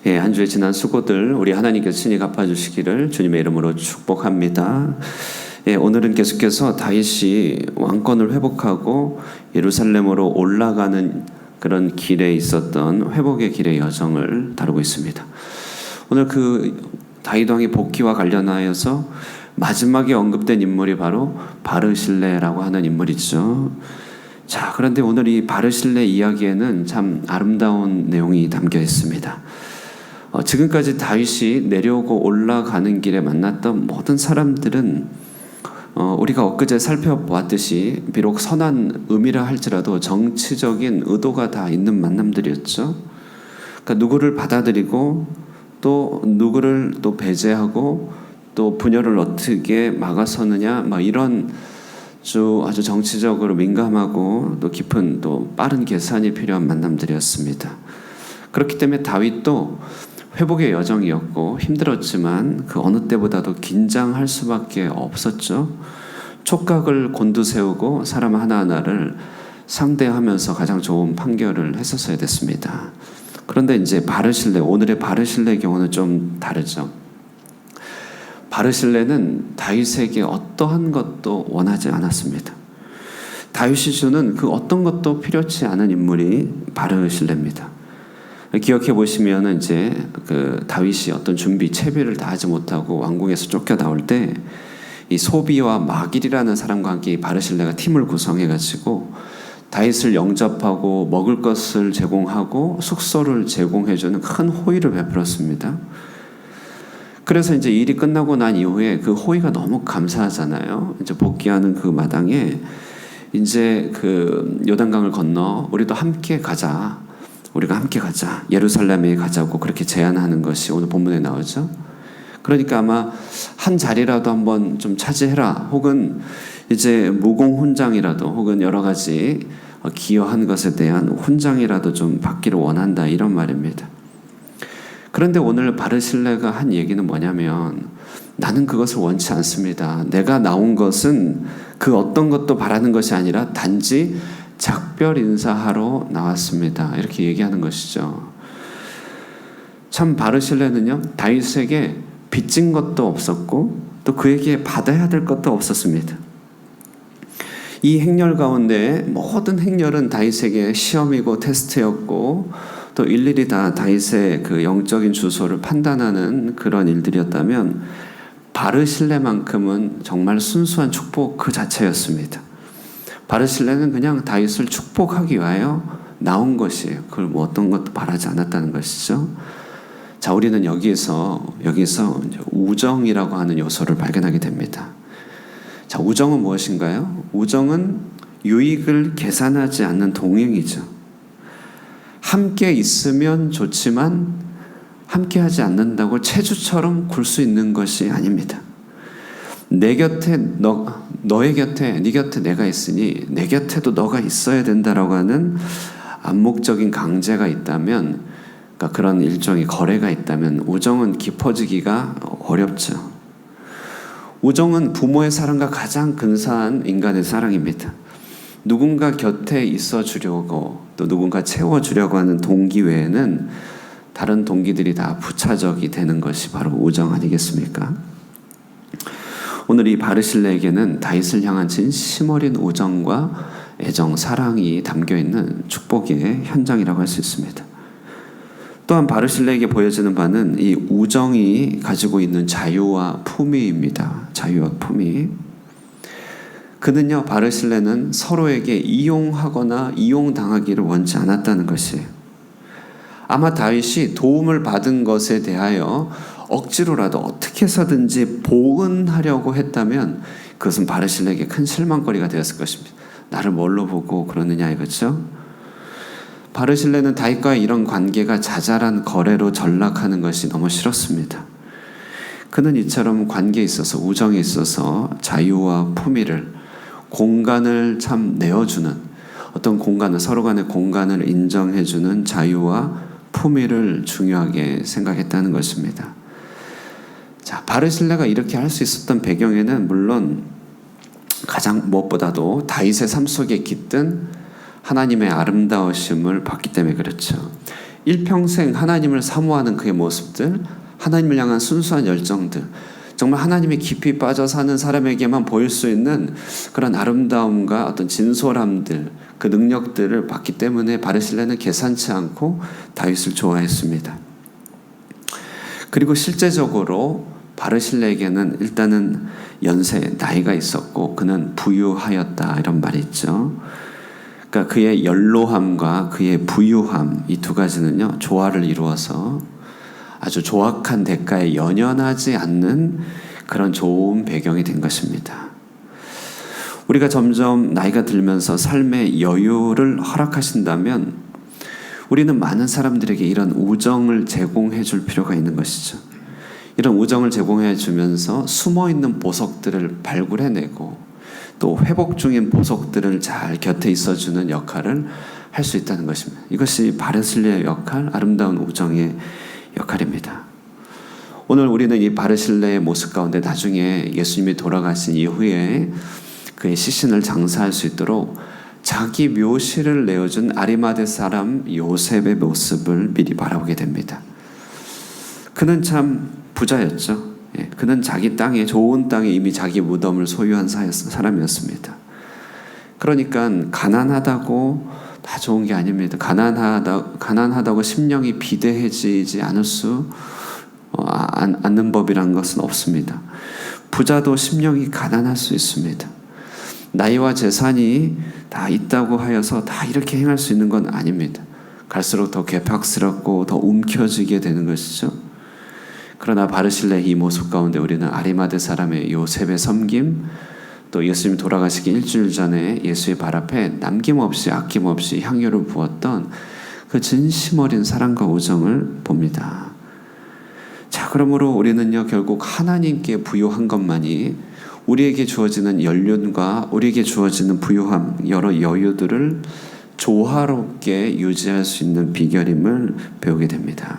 한 주에 지난 수고들 우리 하나님께서 친히 갚아주시기를 주님의 이름으로 축복합니다. 오늘은 계속해서 다윗이 왕권을 회복하고 예루살렘으로 올라가는 그런 길에 있었던 회복의 길의 여정을 다루고 있습니다. 오늘 그 다윗 왕의 복귀와 관련하여서 마지막에 언급된 인물이 바로 바르실레라고 하는 인물이죠. 자, 그런데 오늘 이 바르실레 이야기에는 참 아름다운 내용이 담겨 있습니다. 지금까지 다윗이 내려오고 올라가는 길에 만났던 모든 사람들은 우리가 엊그제 살펴보았듯이 비록 선한 의미라 할지라도 정치적인 의도가 다 있는 만남들이었죠. 그러니까 누구를 받아들이고 또 누구를 또 배제하고 또 분열을 어떻게 막아서느냐 이런 아주 정치적으로 민감하고 또 깊은 또 빠른 계산이 필요한 만남들이었습니다. 그렇기 때문에 다윗도 회복의 여정이었고 힘들었지만 그 어느 때보다도 긴장할 수밖에 없었죠. 촉각을 곤두세우고 사람 하나하나를 상대하면서 가장 좋은 판결을 했었어야 됐습니다. 그런데 이제 오늘의 바르실레의 경우는 좀 다르죠. 바르실레는 다윗에게 어떠한 것도 원하지 않았습니다. 다윗이 주는 그 어떤 것도 필요치 않은 인물이 바르실레입니다. 기억해 보시면 이제 그 다윗이 어떤 채비를 다 하지 못하고 왕궁에서 쫓겨 나올 때 이 소비와 마길이라는 사람과 함께 바르실레가 팀을 구성해 가지고 다윗을 영접하고 먹을 것을 제공하고 숙소를 제공해 주는 큰 호의를 베풀었습니다. 그래서 이제 일이 끝나고 난 이후에 그 호의가 너무 감사하잖아요. 이제 복귀하는 그 마당에 이제 그 요단강을 건너 우리도 함께 가자. 우리가 함께 가자. 예루살렘에 가자고 그렇게 제안하는 것이 오늘 본문에 나오죠. 그러니까 아마 한 자리라도 한번 좀 차지해라. 혹은 이제 무공훈장이라도 혹은 여러 가지 기여한 것에 대한 훈장이라도 좀 받기를 원한다. 이런 말입니다. 그런데 오늘 바르실레가 한 얘기는 뭐냐면 나는 그것을 원치 않습니다. 내가 나온 것은 그 어떤 것도 바라는 것이 아니라 단지 작별 인사하러 나왔습니다. 이렇게 얘기하는 것이죠. 참 바르실레는요, 다윗에게 빚진 것도 없었고 또 그에게 받아야 될 것도 없었습니다. 이 행렬 가운데 모든 행렬은 다윗에게 시험이고 테스트였고 또 일일이 다 다윗의 그 영적인 주소를 판단하는 그런 일들이었다면 바르실레만큼은 정말 순수한 축복 그 자체였습니다. 바르실레는 그냥 다윗을 축복하기 위하여 나온 것이에요. 그걸 뭐 어떤 것도 바라지 않았다는 것이죠. 자, 우리는 여기에서 이제 우정이라고 하는 요소를 발견하게 됩니다. 자, 우정은 무엇인가요? 우정은 유익을 계산하지 않는 동행이죠. 함께 있으면 좋지만 함께 하지 않는다고 체주처럼 굴 수 있는 것이 아닙니다. 내 곁에 너의 곁에 네 곁에 내가 있으니 내 곁에도 너가 있어야 된다라고 하는 암묵적인 강제가 있다면, 그러니까 그런 일종의 거래가 있다면 우정은 깊어지기가 어렵죠. 우정은 부모의 사랑과 가장 근사한 인간의 사랑입니다. 누군가 곁에 있어 주려고 또 누군가 채워주려고 하는 동기 외에는 다른 동기들이 다 부차적이 되는 것이 바로 우정 아니겠습니까? 오늘 이 바르실레에게는 다윗을 향한 진심 어린 우정과 애정, 사랑이 담겨있는 축복의 현장이라고 할 수 있습니다. 또한 바르실레에게 보여지는 바는 이 우정이 가지고 있는 자유와 품위입니다. 자유와 품위. 그는요, 바르실레는 서로에게 이용하거나 이용당하기를 원치 않았다는 것이에요. 아마 다윗이 도움을 받은 것에 대하여 억지로라도 어떻게 해서든지 보은하려고 했다면 그것은 바르실레에게 큰 실망거리가 되었을 것입니다. 나를 뭘로 보고 그러느냐 이거죠. 바르실레는 다윗과의 이런 관계가 자잘한 거래로 전락하는 것이 너무 싫었습니다. 그는 이처럼 관계에 있어서 우정에 있어서 자유와 품위를 공간을 참 내어주는 어떤 공간을 서로 간의 공간을 인정해주는 자유와 품위를 중요하게 생각했다는 것입니다. 자, 바르실레가 이렇게 할 수 있었던 배경에는 물론 가장 무엇보다도 다윗의 삶 속에 깃든 하나님의 아름다우심을 봤기 때문에 그렇죠. 일평생 하나님을 사모하는 그의 모습들, 하나님을 향한 순수한 열정들, 정말 하나님이 깊이 빠져 사는 사람에게만 보일 수 있는 그런 아름다움과 어떤 진솔함들, 그 능력들을 봤기 때문에 바르실레는 계산치 않고 다윗을 좋아했습니다. 그리고 실제적으로 바르실레에게는 일단은 연세, 나이가 있었고 그는 부유하였다, 이런 말이 있죠. 그러니까 그의 연로함과 그의 부유함, 이 두 가지는요, 조화를 이루어서 아주 조악한 대가에 연연하지 않는 그런 좋은 배경이 된 것입니다. 우리가 점점 나이가 들면서 삶의 여유를 허락하신다면 우리는 많은 사람들에게 이런 우정을 제공해 줄 필요가 있는 것이죠. 이런 우정을 제공해 주면서 숨어있는 보석들을 발굴해내고 또 회복 중인 보석들을 잘 곁에 있어주는 역할을 할 수 있다는 것입니다. 이것이 바르실레의 역할, 아름다운 우정의 역할입니다. 오늘 우리는 이 바르실레의 모습 가운데 나중에 예수님이 돌아가신 이후에 그의 시신을 장사할 수 있도록 자기 묘시를 내어준 아리마대 사람 요셉의 모습을 미리 바라보게 됩니다. 그는 참 부자였죠. 그는 자기 땅에, 좋은 땅에 이미 자기 무덤을 소유한 사람이었습니다. 그러니까 가난하다고 다 좋은 게 아닙니다. 가난하다고 심령이 비대해지지 않을 수 않는 법이라는 것은 없습니다. 부자도 심령이 가난할 수 있습니다. 나이와 재산이 다 있다고 하여서 다 이렇게 행할 수 있는 건 아닙니다. 갈수록 더 괴팍스럽고 더 움켜쥐게 되는 것이죠. 그러나 바르실레의 이 모습 가운데 우리는 아리마대 사람의 요셉의 섬김, 또 예수님 돌아가시기 일주일 전에 예수의 발 앞에 남김없이 아낌없이 향유를 부었던 그 진심 어린 사랑과 우정을 봅니다. 자, 그러므로 우리는요, 결국 하나님께 부요한 것만이 우리에게 주어지는 연륜과 우리에게 주어지는 부요함, 여러 여유들을 조화롭게 유지할 수 있는 비결임을 배우게 됩니다.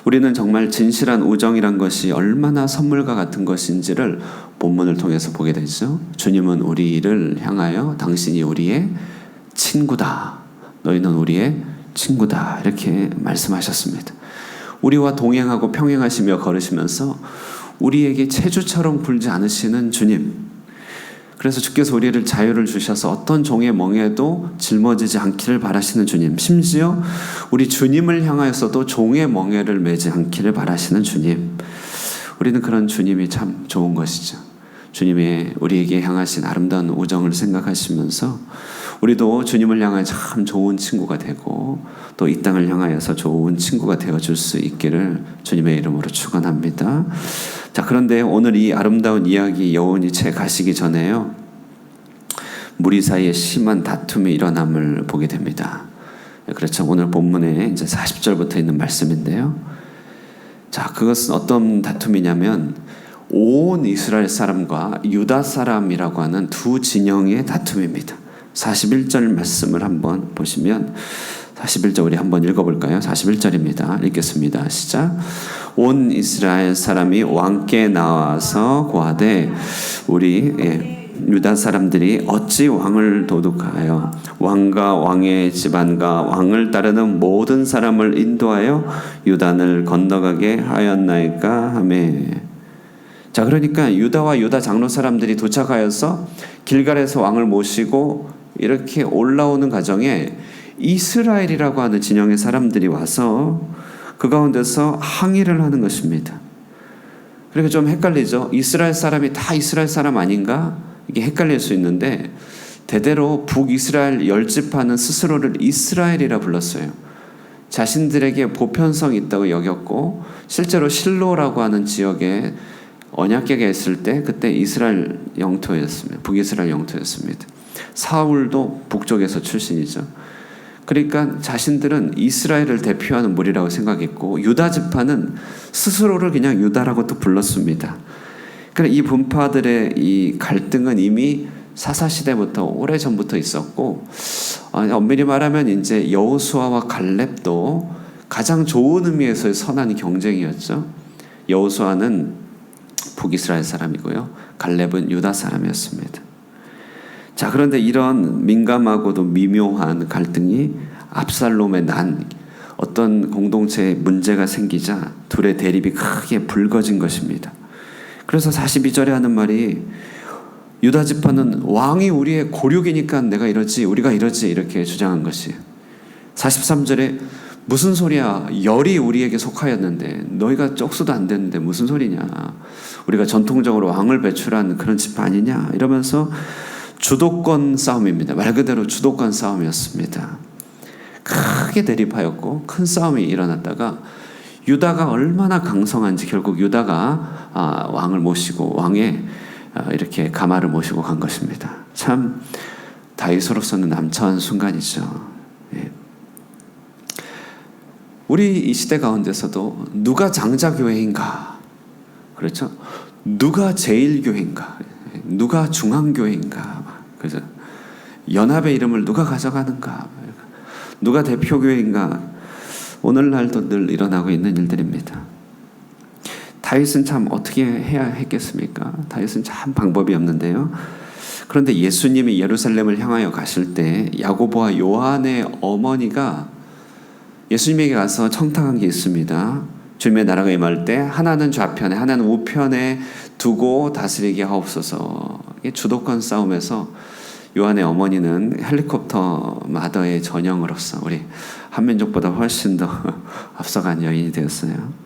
우리는 정말 진실한 우정이란 것이 얼마나 선물과 같은 것인지를 본문을 통해서 보게 되죠. 주님은 우리를 향하여 당신이 우리의 친구다, 너희는 우리의 친구다, 이렇게 말씀하셨습니다. 우리와 동행하고 평행하시며 걸으시면서 우리에게 체주처럼 굴지 않으시는 주님, 그래서 주께서 우리를 자유를 주셔서 어떤 종의 멍에도 짊어지지 않기를 바라시는 주님, 심지어 우리 주님을 향하여서도 종의 멍에를 매지 않기를 바라시는 주님, 우리는 그런 주님이 참 좋은 것이죠. 주님의 우리에게 향하신 아름다운 우정을 생각하시면서 우리도 주님을 향해 참 좋은 친구가 되고 또 이 땅을 향하여서 좋은 친구가 되어줄 수 있기를 주님의 이름으로 축원합니다. 자, 그런데 오늘 이 아름다운 이야기 여운이 채 가시기 전에요, 무리 사이에 심한 다툼이 일어남을 보게 됩니다. 그렇죠. 오늘 본문에 이제 40절부터 있는 말씀인데요. 자, 그것은 어떤 다툼이냐면 온 이스라엘 사람과 유다 사람이라고 하는 두 진영의 다툼입니다. 41절 말씀을 한번 보시면, 41절 우리 한번 읽어볼까요? 41절입니다. 읽겠습니다. 시작. 온 이스라엘 사람이 왕께 나와서 고하되 우리 유다 사람들이 어찌 왕을 도둑하여 왕과 왕의 집안과 왕을 따르는 모든 사람을 인도하여 유단을 건너가게 하였나이까 하매. 자, 그러니까 유다와 유다 장로 사람들이 도착하여서 길갈에서 왕을 모시고 이렇게 올라오는 과정에 이스라엘이라고 하는 진영의 사람들이 와서 그 가운데서 항의를 하는 것입니다. 그러니까 좀 헷갈리죠. 이스라엘 사람이 다 이스라엘 사람 아닌가? 이게 헷갈릴 수 있는데 대대로 북이스라엘 10지파는 스스로를 이스라엘이라 불렀어요. 자신들에게 보편성이 있다고 여겼고 실제로 실로라고 하는 지역에 언약궤가 있을 때 그때 이스라엘 영토였습니다. 북이스라엘 영토였습니다. 사울도 북쪽에서 출신이죠. 그러니까 자신들은 이스라엘을 대표하는 무리라고 생각했고 유다 지파는 스스로를 그냥 유다라고 또 불렀습니다. 그러니까 이 분파들의 이 갈등은 이미 사사시대부터 오래전부터 있었고, 엄밀히 말하면 이제 여호수아와 갈렙도 가장 좋은 의미에서의 선한 경쟁이었죠. 여호수아는 북이스라엘 사람이고요, 갈렙은 유다 사람이었습니다. 자, 그런데 이런 민감하고도 미묘한 갈등이 압살롬의 난 어떤 공동체에 문제가 생기자 둘의 대립이 크게 불거진 것입니다. 그래서 42절에 하는 말이 유다 지파는 왕이 우리의 고륙이니까 내가 이러지 우리가 이러지 이렇게 주장한 것이에요. 43절에 무슨 소리야, 열이 우리에게 속하였는데 너희가 쪽수도 안 됐는데 무슨 소리냐, 우리가 전통적으로 왕을 배출한 그런 집 아니냐 이러면서 주도권 싸움입니다. 말 그대로 주도권 싸움이었습니다. 크게 대립하였고 큰 싸움이 일어났다가 유다가 얼마나 강성한지 결국 유다가 왕을 모시고 왕의 이렇게 가마를 모시고 간 것입니다. 참 다윗으로서는 남처한 순간이죠. 예. 우리 이 시대 가운데서도 누가 장자교회인가, 그렇죠? 누가 제일교회인가, 누가 중앙교회인가, 그죠? 연합의 이름을 누가 가져가는가, 누가 대표교회인가, 오늘날도 늘 일어나고 있는 일들입니다. 다윗은 참 어떻게 해야 했겠습니까? 다윗은 참 방법이 없는데요. 그런데 예수님이 예루살렘을 향하여 가실 때 야고보와 요한의 어머니가 예수님에게 가서 청탁한 게 있습니다. 주님의 나라가 임할 때 하나는 좌편에 하나는 우편에 두고 다스리게 하옵소서. 주도권 싸움에서 요한의 어머니는 헬리콥터 마더의 전형으로서 우리 한민족보다 훨씬 더 앞서간 여인이 되었어요.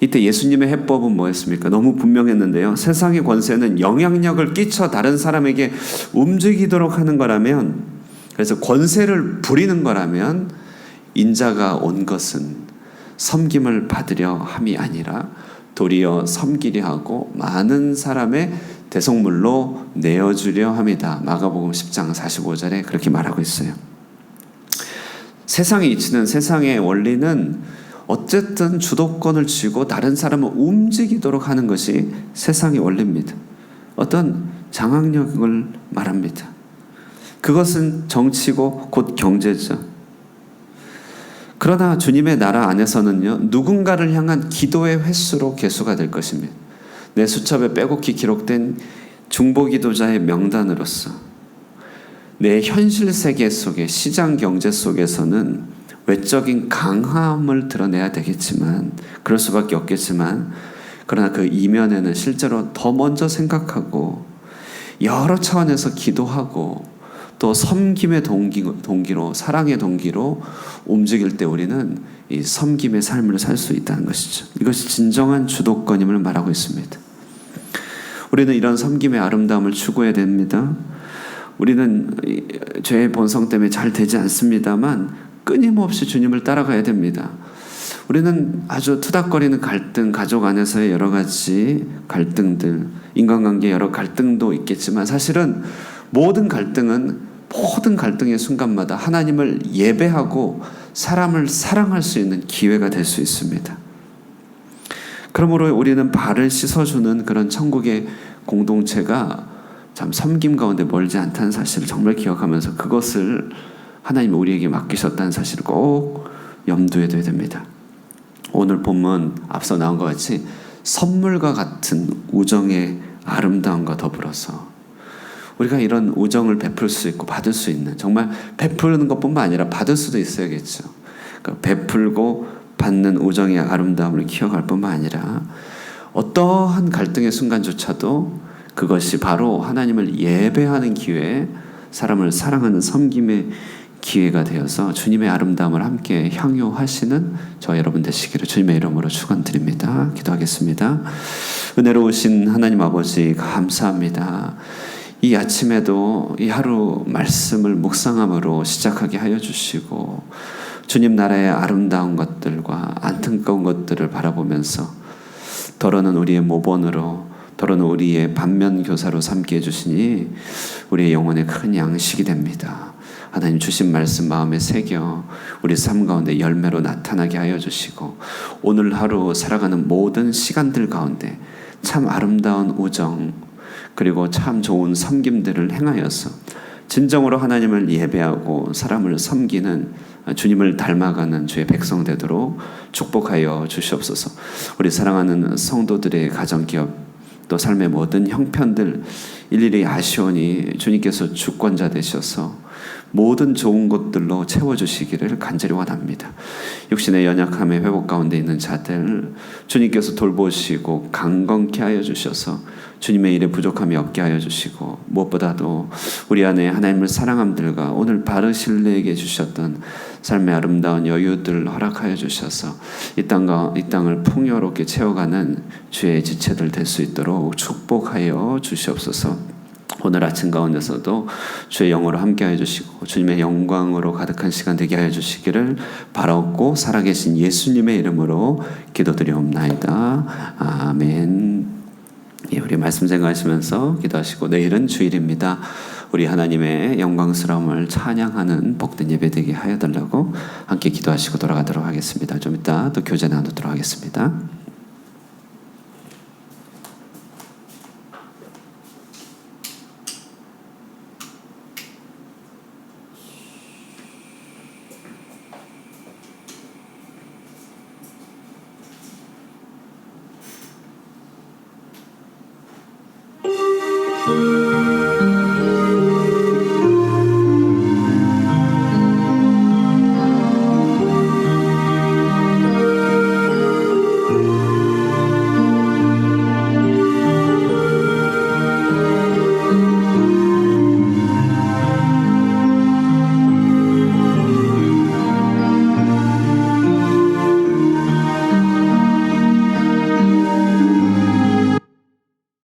이때 예수님의 해법은 뭐였습니까? 너무 분명했는데요. 세상의 권세는 영향력을 끼쳐 다른 사람에게 움직이도록 하는 거라면, 그래서 권세를 부리는 거라면 인자가 온 것은 섬김을 받으려 함이 아니라 도리어 섬기려 하고 많은 사람의 대속물로 내어주려 함이다. 마가복음 10장 45절에 그렇게 말하고 있어요. 세상에 이치는 세상의 원리는 어쨌든 주도권을 쥐고 다른 사람을 움직이도록 하는 것이 세상의 원리입니다. 어떤 장악력을 말합니다. 그것은 정치고 곧 경제죠. 그러나 주님의 나라 안에서는요, 누군가를 향한 기도의 횟수로 계수가 될 것입니다. 내 수첩에 빼곡히 기록된 중보기도자의 명단으로서 내 현실 세계 속에, 시장 경제 속에서는 외적인 강함을 드러내야 되겠지만, 그럴 수밖에 없겠지만, 그러나 그 이면에는 실제로 더 먼저 생각하고 여러 차원에서 기도하고 또 섬김의 동기로, 사랑의 동기로 움직일 때 우리는 이 섬김의 삶을 살 수 있다는 것이죠. 이것이 진정한 주도권임을 말하고 있습니다. 우리는 이런 섬김의 아름다움을 추구해야 됩니다. 우리는 죄의 본성 때문에 잘 되지 않습니다만 끊임없이 주님을 따라가야 됩니다. 우리는 아주 투닥거리는 갈등, 가족 안에서의 여러 가지 갈등들, 인간관계의 여러 갈등도 있겠지만 사실은 모든 갈등의 순간마다 하나님을 예배하고 사람을 사랑할 수 있는 기회가 될 수 있습니다. 그러므로 우리는 발을 씻어주는 그런 천국의 공동체가 참 섬김 가운데 멀지 않다는 사실을 정말 기억하면서 그것을 하나님이 우리에게 맡기셨다는 사실을 꼭 염두에 둬야 됩니다. 오늘 본문 앞서 나온 것 같이 선물과 같은 우정의 아름다움과 더불어서 우리가 이런 우정을 베풀 수 있고 받을 수 있는, 정말 베푸는 것뿐만 아니라 받을 수도 있어야겠죠. 그러니까 베풀고 받는 우정의 아름다움을 기억할 뿐만 아니라 어떠한 갈등의 순간조차도 그것이 바로 하나님을 예배하는 기회, 사람을 사랑하는 섬김의 기회가 되어서 주님의 아름다움을 함께 향유하시는 저 여러분 되시기를 주님의 이름으로 축원드립니다. 기도하겠습니다. 은혜로우신 하나님 아버지 감사합니다. 이 아침에도 이 하루 말씀을 묵상함으로 시작하게 하여 주시고 주님 나라의 아름다운 것들과 안타까운 것들을 바라보면서 더러는 우리의 모본으로, 더러는 우리의 반면교사로 삼게 해주시니 우리의 영혼에 큰 양식이 됩니다. 하나님 주신 말씀 마음에 새겨 우리 삶 가운데 열매로 나타나게 하여 주시고 오늘 하루 살아가는 모든 시간들 가운데 참 아름다운 우정 그리고 참 좋은 섬김들을 행하여서 진정으로 하나님을 예배하고 사람을 섬기는 주님을 닮아가는 주의 백성 되도록 축복하여 주시옵소서. 우리 사랑하는 성도들의 가정기업 또 삶의 모든 형편들 일일이 아시오니 주님께서 주권자 되셔서 모든 좋은 것들로 채워주시기를 간절히 원합니다. 육신의 연약함의 회복 가운데 있는 자들 주님께서 돌보시고 강건케 하여 주셔서 주님의 일에 부족함이 없게 하여 주시고, 무엇보다도 우리 안에 하나님을 사랑함들과 오늘 바르실레에게 주셨던 삶의 아름다운 여유들 허락하여 주셔서 이 땅을 풍요롭게 채워가는 주의 지체들 될 수 있도록 축복하여 주시옵소서. 오늘 아침 가운데서도 주의 영으로 함께하여 주시고 주님의 영광으로 가득한 시간 되게 하여 주시기를 바라옵고 살아계신 예수님의 이름으로 기도드리옵나이다. 아멘. 예, 우리 말씀 생각하시면서 기도하시고, 내일은 주일입니다. 우리 하나님의 영광스러움을 찬양하는 복된 예배 되게 하여 달라고 함께 기도하시고 돌아가도록 하겠습니다. 좀 이따 또 교제 나누도록 하겠습니다.